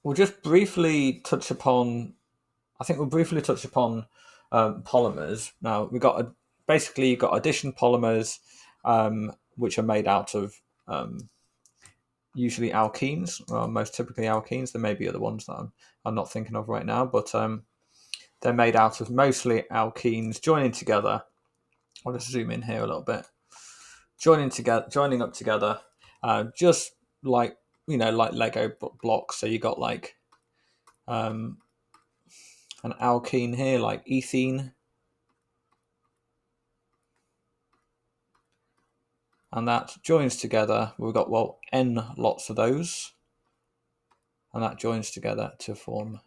we'll just briefly touch upon. I think we'll briefly touch upon polymers. Now basically you've got addition polymers, which are made out of usually alkenes. Well, most typically alkenes. There may be other ones that I'm not thinking of right now, but they're made out of mostly alkenes joining together. I'll just zoom in here a little bit. Joining up together, just like like Lego blocks. So you got like an alkene here, like ethene, and that joins together. We've got n lots of those, and that joins together to form.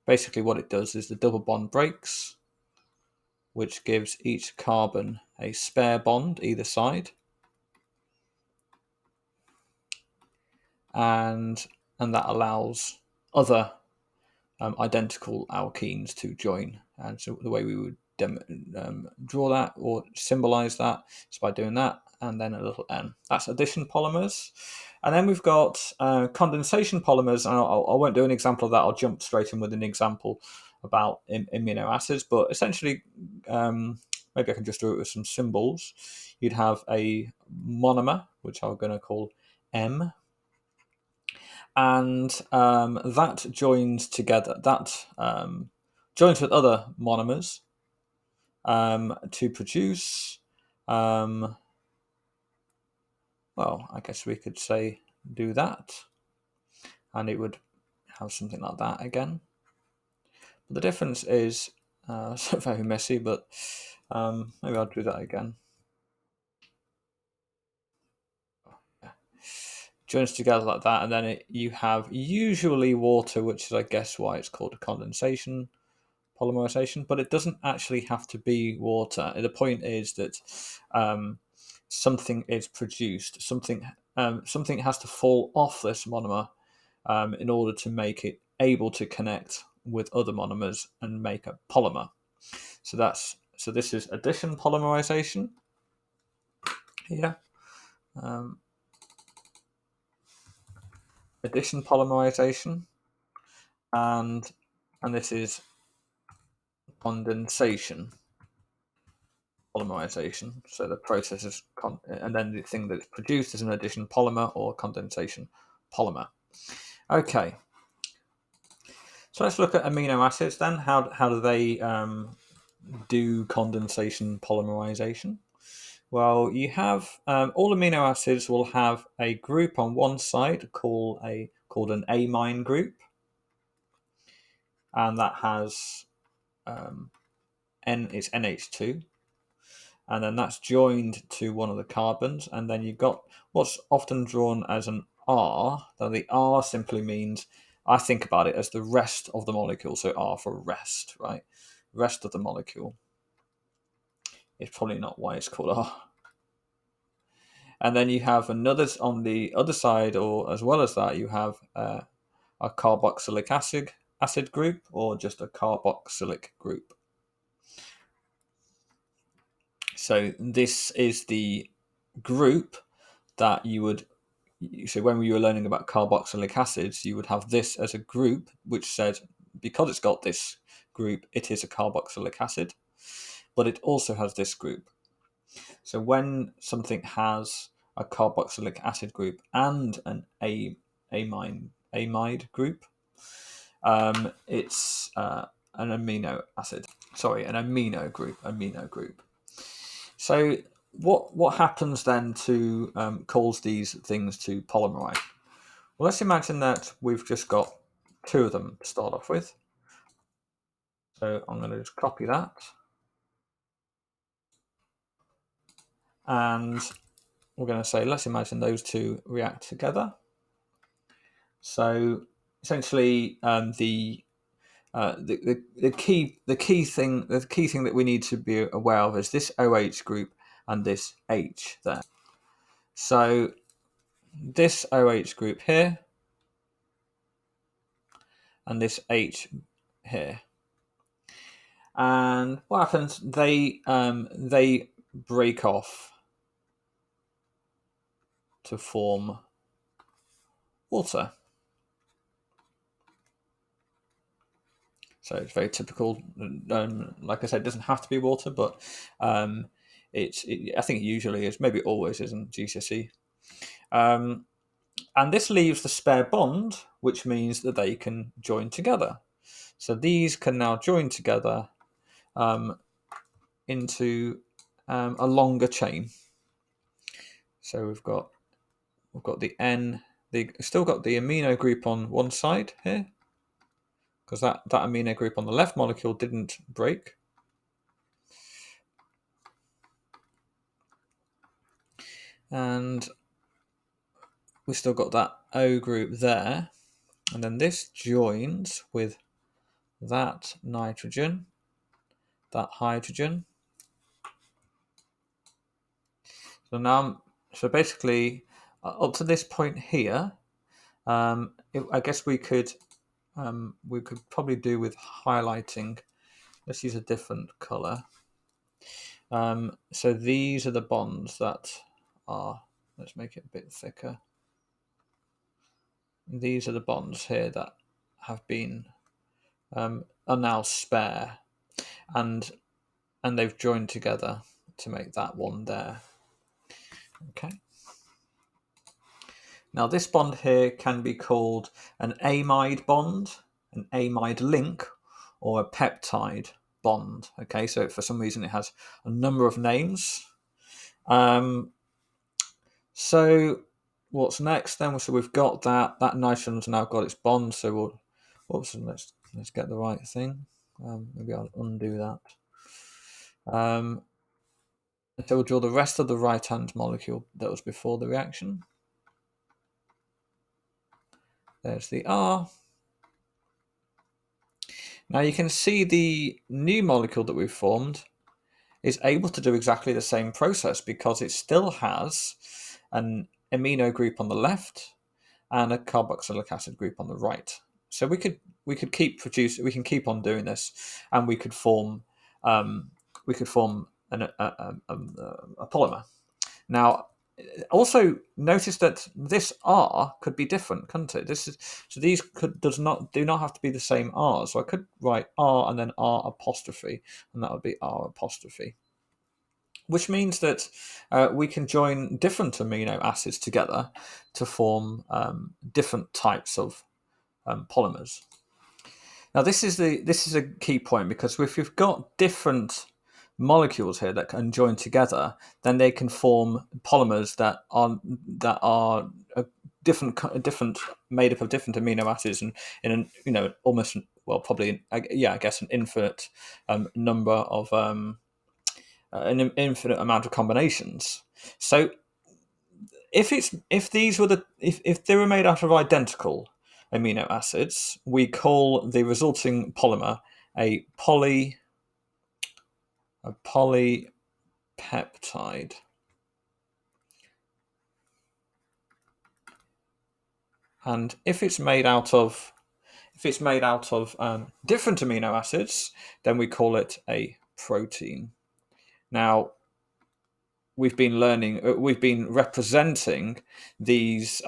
Basically, what it does is the double bond breaks, which gives each carbon a spare bond either side, and that allows other identical alkenes to join. And so the way we would draw that or symbolize that is by doing that and then a little n. That's addition polymers. And then we've got condensation polymers. And I won't do an example of that. I'll jump straight in with an example about amino acids. But essentially, maybe I can just do it with some symbols. You'd have a monomer, which I'm going to call M, and that joins together. That joins with other monomers to produce. Well, I guess we could say do that, and it would have something like that again. But the difference is so very messy. But maybe I'll do that again. Joins together like that, and then you have usually water, which is, I guess, why it's called a condensation polymerization, but it doesn't actually have to be water. The point is that something is produced. Something has to fall off this monomer in order to make it able to connect with other monomers and make a polymer. So this is addition polymerization here. Addition polymerization, and this is condensation polymerization. So the process is, and then the thing that's produced is an addition polymer or condensation polymer. Okay, so let's look at amino acids then. How do they do condensation polymerization? Well, you have all amino acids will have a group on one side called an amine group, and that has it's NH2, and then that's joined to one of the carbons, and then you've got what's often drawn as an R. Now the R simply means, I think about it as the rest of the molecule, so R for rest, right? Rest of the molecule. It's probably not why it's called R. And then you have another on the other side, or as well as that, you have a carboxylic acid group, or just a carboxylic group. So this is the group that you would. So when we were learning about carboxylic acids, you would have this as a group, which said, because it's got this group, it is a carboxylic acid, but it also has this group. So when something has a carboxylic acid group and an amide group, it's an amino acid. Sorry, an amino group. So what happens then to cause these things to polymerize? Well, let's imagine that we've just got two of them to start off with. So I'm going to just copy that. And we're going to say, let's imagine those two react together. So essentially, the key thing that we need to be aware of is this OH group and this H there. So this OH group here and this H here, and what happens? They break off to form water. So it's very typical. Like I said, it doesn't have to be water, but I think it usually is. Maybe it always is in GCSE. And this leaves the spare bond, which means that they can join together. So these can now join together into a longer chain. So we've got the N. They've still got the amino group on one side here, because that amino group on the left molecule didn't break. And we've still got that O group there. And then this joins with that nitrogen, that hydrogen. So basically, up to this point here, I guess we could probably do with highlighting. Let's use a different color. So these are the bonds that are. Let's make it a bit thicker. These are the bonds here that have been are now spare, and they've joined together to make that one there. Okay. Now this bond here can be called an amide bond, an amide link, or a peptide bond. Okay, so for some reason it has a number of names. So what's next then? So we've got that nitrogen's now got its bond. So let's get the right thing. Maybe I'll undo that. So we'll draw the rest of the right-hand molecule that was before the reaction. There's the R. Now you can see the new molecule that we've formed is able to do exactly the same process, because it still has an amino group on the left and a carboxylic acid group on the right. So we can keep on doing this, and we could form a polymer. Now, also notice that this R could be different, couldn't it? These do not have to be the same R. So I could write R and then R apostrophe, and that would be R apostrophe. Which means that we can join different amino acids together to form different types of polymers. Now this is a key point, because if you've got different molecules here that can join together, then they can form polymers that are different, made up of different amino acids, and in an almost, well, probably, I guess an infinite number of an infinite amount of combinations. So if they were made out of identical amino acids, we call the resulting polymer a polypeptide. And if it's made out of different amino acids, then we call it a protein. Now, we've been representing these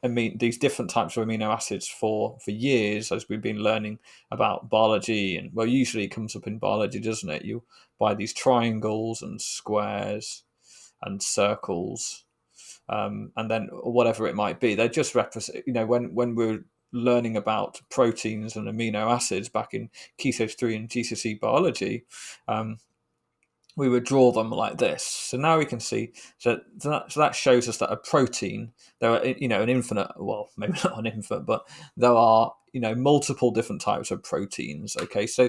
these different types of amino acids for years, as we've been learning about biology. And well, usually it comes up in biology, doesn't it? You buy these triangles and squares and circles, and then whatever it might be. They just represent, when we're learning about proteins and amino acids back in Key Stage 3 and GCSE biology, we would draw them like this. So now we can see, so that shows us that a protein, there are, an infinite, well, maybe not an infinite, but there are, multiple different types of proteins. Okay, so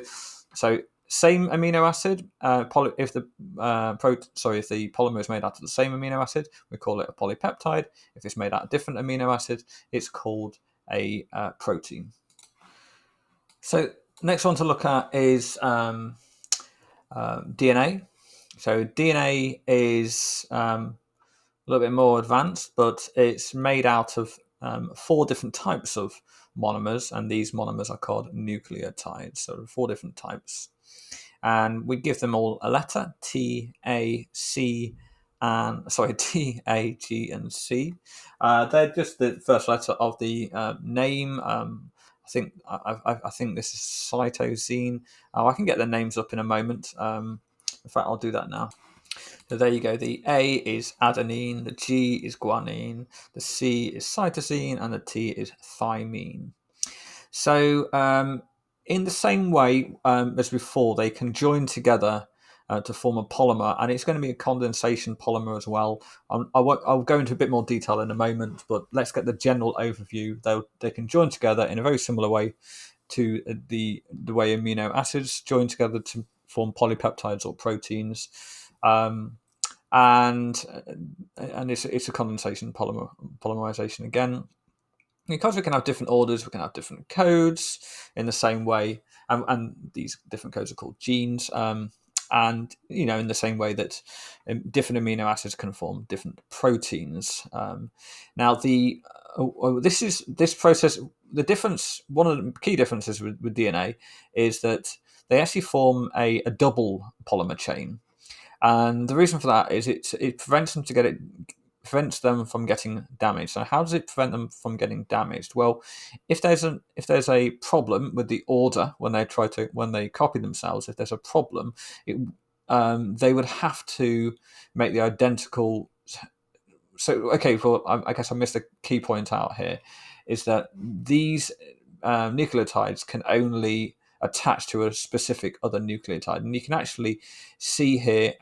same amino acid. If the polymer is made out of the same amino acid, we call it a polypeptide. If it's made out of different amino acid, it's called a protein. So next one to look at is DNA. So DNA is a little bit more advanced, but it's made out of 4 different types of monomers, and these monomers are called nucleotides. So 4 different types, and we give them all a letter: T, A, G, and C. They're just the first letter of the name. I I think this is cytosine. Oh, I can get the names up in a moment. In fact, I'll do that now. So there you go. The A is adenine, the G is guanine, the C is cytosine, and the T is thymine. So in the same way as before, they can join together to form a polymer, and it's going to be a condensation polymer as well. I'll go into a bit more detail in a moment, but let's get the general overview. They can join together in a very similar way to the way amino acids join together to form polypeptides or proteins. And it's a condensation polymerization again. Because we can have different orders, we can have different codes in the same way, and these different codes are called genes. And in the same way that different amino acids can form different proteins. Now, this process. The difference, one of the key differences with DNA, is that they actually form a double polymer chain. And the reason for that is it prevents them from getting damaged. So how does it prevent them from getting damaged? Well, if there's a problem with the order when they copy themselves, if there's a problem, they would have to make the identical. So okay, well, I guess I missed a key point out here, is that these nucleotides can only attach to a specific other nucleotide, and you can actually see here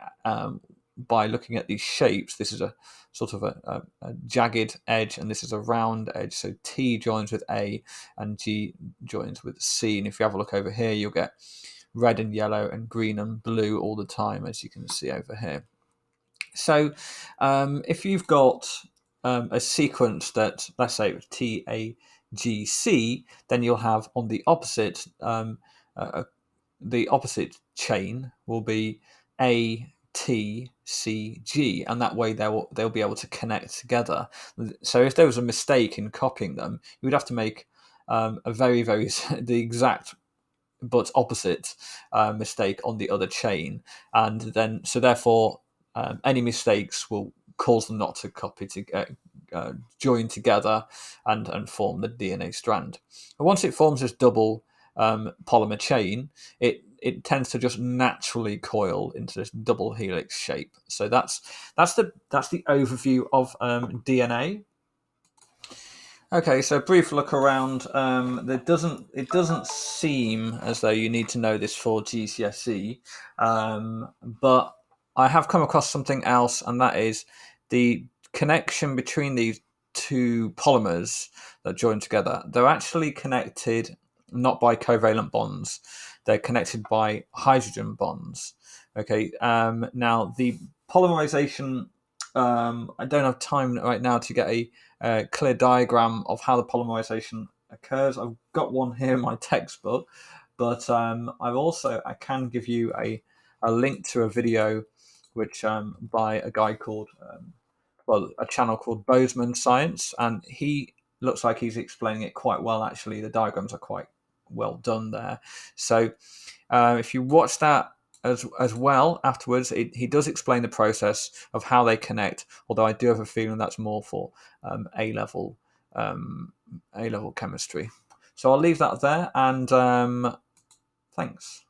by looking at these shapes. This is a sort of a jagged edge, and this is a round edge. So T joins with A, and G joins with C. And if you have a look over here, you'll get red and yellow and green and blue all the time, as you can see over here. So if you've got a sequence that, let's say, TAGC, then you'll have on the opposite chain will be ATCG, and that way they'll be able to connect together. So if there was a mistake in copying them, you would have to make a very the exact but opposite mistake on the other chain, and then therefore any mistakes will cause them not to join together and form the DNA strand. And once it forms this double polymer chain, it tends to just naturally coil into this double helix shape. So that's the overview of DNA. Okay, so brief look around. It doesn't seem as though you need to know this for GCSE, but I have come across something else, and that is the connection between these two polymers that join together. They're actually connected not by covalent bonds; they're connected by hydrogen bonds. Okay, now the polymerization. I don't have time right now to get a clear diagram of how the polymerization occurs. I've got one here in my textbook, but I can give you a link to a video which by a guy called a channel called Bozeman Science, and he looks like he's explaining it quite well. Actually, the diagrams are quite well done there. So if you watch that as well afterwards, he does explain the process of how they connect, although I do have a feeling that's more for A-level chemistry. So I'll leave that there, and thanks.